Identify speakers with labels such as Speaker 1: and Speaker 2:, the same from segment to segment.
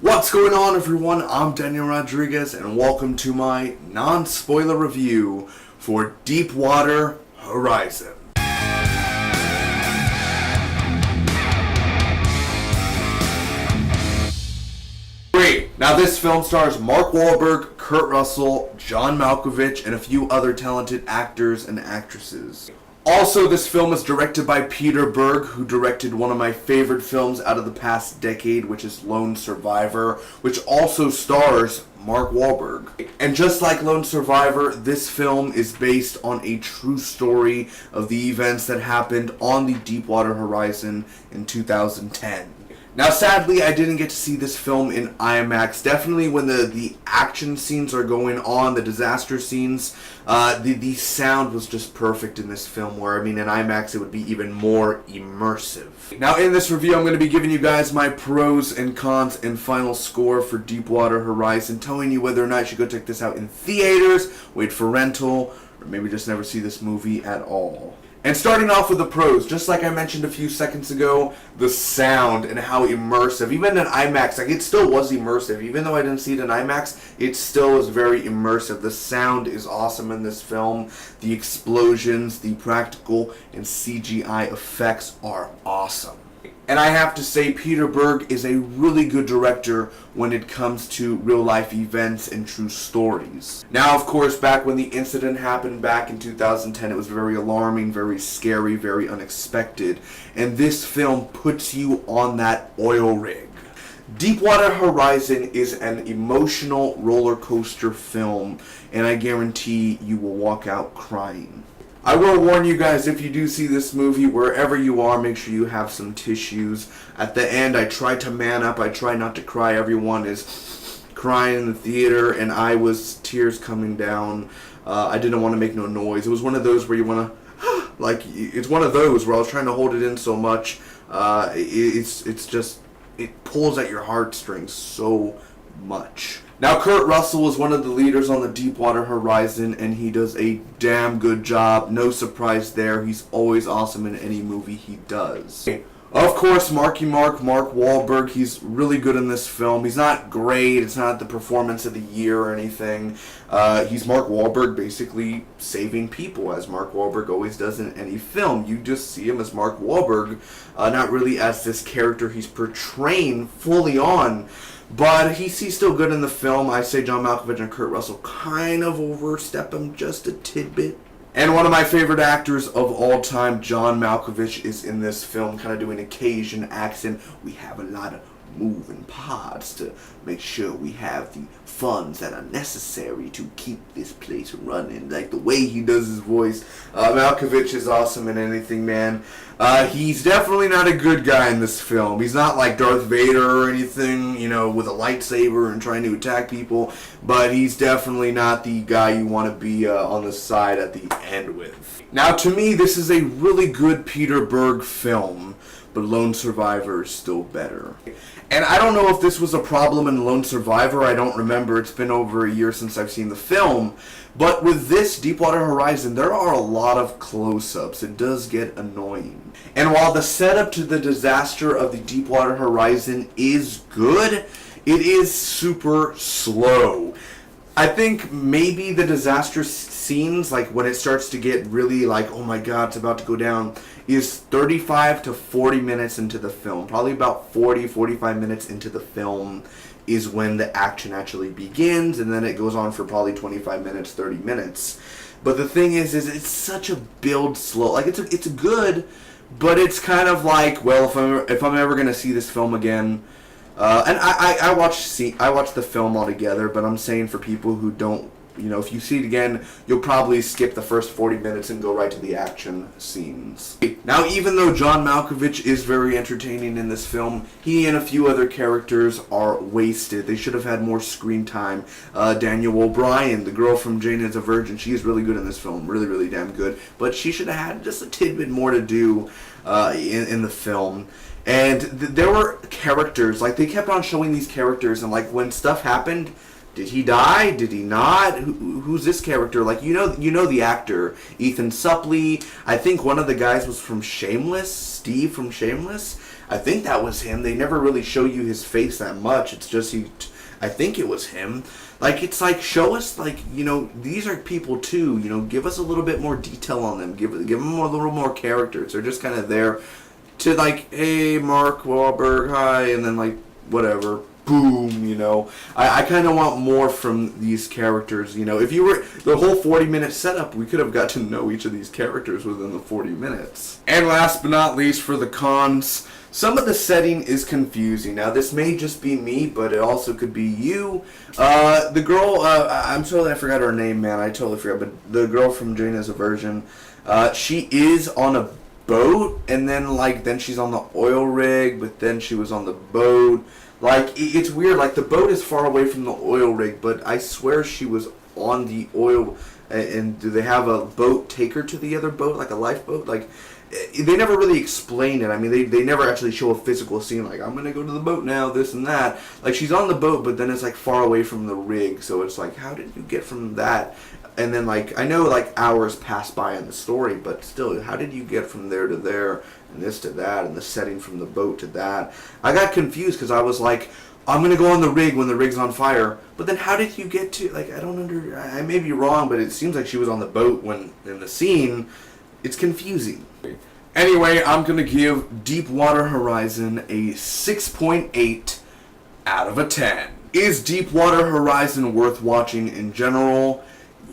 Speaker 1: What's going on, everyone? I'm Daniel Rodriguez, and welcome to my non-spoiler review for Deepwater Horizon. Great. Now this film stars Mark Wahlberg, Kurt Russell, John Malkovich, and a few other talented actors and actresses. Also, this film is directed by Peter Berg, who directed one of my favorite films out of the past decade, which is Lone Survivor, which also stars Mark Wahlberg. And just like Lone Survivor, this film is based on a true story of the events that happened on the Deepwater Horizon in 2010. Now, sadly, I didn't get to see this film in IMAX. Definitely when the action scenes are going on, the disaster scenes, the sound was just perfect in this film, where, in IMAX it would be even more immersive. Now, in this review, I'm going to be giving you guys my pros and cons and final score for Deepwater Horizon, telling you whether or not you should go check this out in theaters, wait for rental, or maybe just never see this movie at all. And starting off with the pros, just like I mentioned a few seconds ago, the sound and how immersive, even in IMAX, it still was immersive. Even though I didn't see it in IMAX, it still was very immersive. The sound is awesome in this film. The explosions, the practical and CGI effects are awesome. And I have to say, Peter Berg is a really good director when it comes to real-life events and true stories. Now, of course, back when the incident happened back in 2010, it was very alarming, very scary, very unexpected. And this film puts you on that oil rig. Deepwater Horizon is an emotional roller coaster film, and I guarantee you will walk out crying. I will warn you guys, if you do see this movie, wherever you are, make sure you have some tissues. At the end, I try to man up. I try not to cry. Everyone is crying in the theater, and tears coming down. I didn't want to make no noise. It was one of those where you want to, it's one of those where I was trying to hold it in so much. It pulls at your heartstrings so much. Now, Kurt Russell is one of the leaders on the Deepwater Horizon, and he does a damn good job. No surprise there. He's always awesome in any movie he does. Of course, Mark Wahlberg, he's really good in this film. He's not great. It's not the performance of the year or anything. He's Mark Wahlberg basically saving people, as Mark Wahlberg always does in any film. You just see him as Mark Wahlberg, not really as this character he's portraying fully on. But he's still good in the film. I say John Malkovich and Kurt Russell kind of overstep him just a tidbit. And one of my favorite actors of all time, John Malkovich, is in this film, kind of doing a Cajun accent. We have a lot of moving parts to make sure we have the funds that are necessary to keep this place running. Like the way he does his voice, Malkovich is awesome in anything, man. He's definitely not a good guy in this film. He's not like Darth Vader or anything, with a lightsaber and trying to attack people, but he's definitely not the guy you want to be on the side at the end with. Now, to me, this is a really good Peter Berg film, but Lone Survivor is still better. And I don't know if this was a problem in Lone Survivor. I don't remember. It's been over a year since I've seen the film. But with this Deepwater Horizon, there are a lot of close-ups. It does get annoying. And while the setup to the disaster of the Deepwater Horizon is good, it is super slow. I think maybe the disaster scenes, like when it starts to get really like, oh my god, it's about to go down, is 35 to 40 minutes into the film. Probably about 45 minutes into the film is when the action actually begins, and then it goes on for probably 25 minutes, 30 minutes. But the thing is it's such a build slow. Like it's good, but it's kind of like, well, if I'm ever gonna see this film again. And I watched the film altogether, but I'm saying for people who don't, if you see it again, you'll probably skip the first 40 minutes and go right to the action scenes. Now, even though John Malkovich is very entertaining in this film, he and a few other characters are wasted. They should have had more screen time. Daniel O'Brien, the girl from Jane is a Virgin, she is really good in this film, really, really damn good. But she should have had just a tidbit more to do in the film. And there were characters, like they kept on showing these characters, and like when stuff happened, did he die? Did he not? Who's this character? Like, you know the actor, Ethan Suplee. I think one of the guys was from Shameless, Steve from Shameless. I think that was him. They never really show you his face that much. It's just I think it was him. Like, it's like, show us, like, these are people too. Give us a little bit more detail on them. Give them a little more characters. They're just kind of there to, like, hey, Mark Wahlberg, hi, and then, like, whatever, boom, I kind of want more from these characters, If you were, the whole 40-minute setup, we could have got to know each of these characters within the 40 minutes. And last but not least, for the cons, some of the setting is confusing. Now, this may just be me, but it also could be you. The girl, I'm sorry I forgot her name, man. I totally forgot. But the girl from Jane is a Virgin, she is on a boat, and then she's on the oil rig, but then she was on the boat. Like, it's weird. Like, the boat is far away from the oil rig, but I swear she was on the oil. And do they have a boat take her to the other boat, like a lifeboat? Like, they never really explain it. I mean, they never actually show a physical scene, like, I'm going to go to the boat now, this and that. Like, she's on the boat, but then it's, like, far away from the rig. So it's like, how did you get from that? And then, like, I know, like, hours pass by in the story, but still, how did you get from there to there, and this to that, and the setting from the boat to that? I got confused because I was like, I'm going to go on the rig when the rig's on fire. But then how did you get to, like, I may be wrong, but it seems like she was on the boat when, in the scene, it's confusing. Anyway, I'm going to give Deepwater Horizon a 6.8 out of a 10. Is Deepwater Horizon worth watching in general?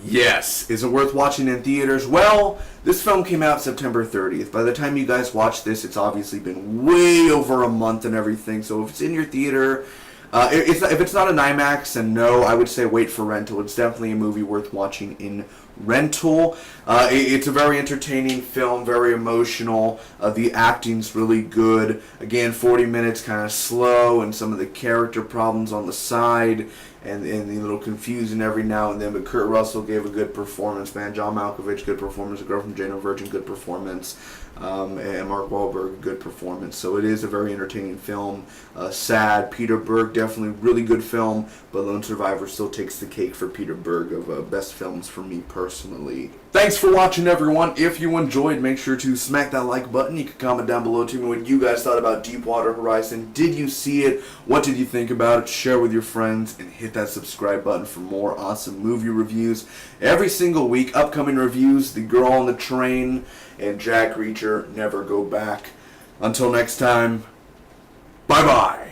Speaker 1: Yes. Is it worth watching in theaters? Well, this film came out September 30th. By the time you guys watch this, it's obviously been way over a month and everything. So if it's in your theater, if it's not an IMAX, then no, I would say wait for rental. It's definitely a movie worth watching in rental. It's a very entertaining film, very emotional. The acting's really good. Again, 40 minutes kind of slow, and some of the character problems on the side, and a little confusing every now and then. But Kurt Russell gave a good performance, man. John Malkovich, good performance. The girl from Jane a Virgin, good performance. And Mark Wahlberg, good performance. So it is a very entertaining film. Sad. Peter Berg, definitely really good film. But Lone Survivor still takes the cake for Peter Berg of best films for me personally. Thanks for watching, everyone. If you enjoyed, make sure to smack that like button. You can comment down below to me what you guys thought about Deepwater Horizon. Did you see it? What did you think about it? Share with your friends and hit that subscribe button for more awesome movie reviews every single week. Upcoming reviews: The Girl on the Train and Jack Reacher, Never Go Back. Until next time, bye-bye.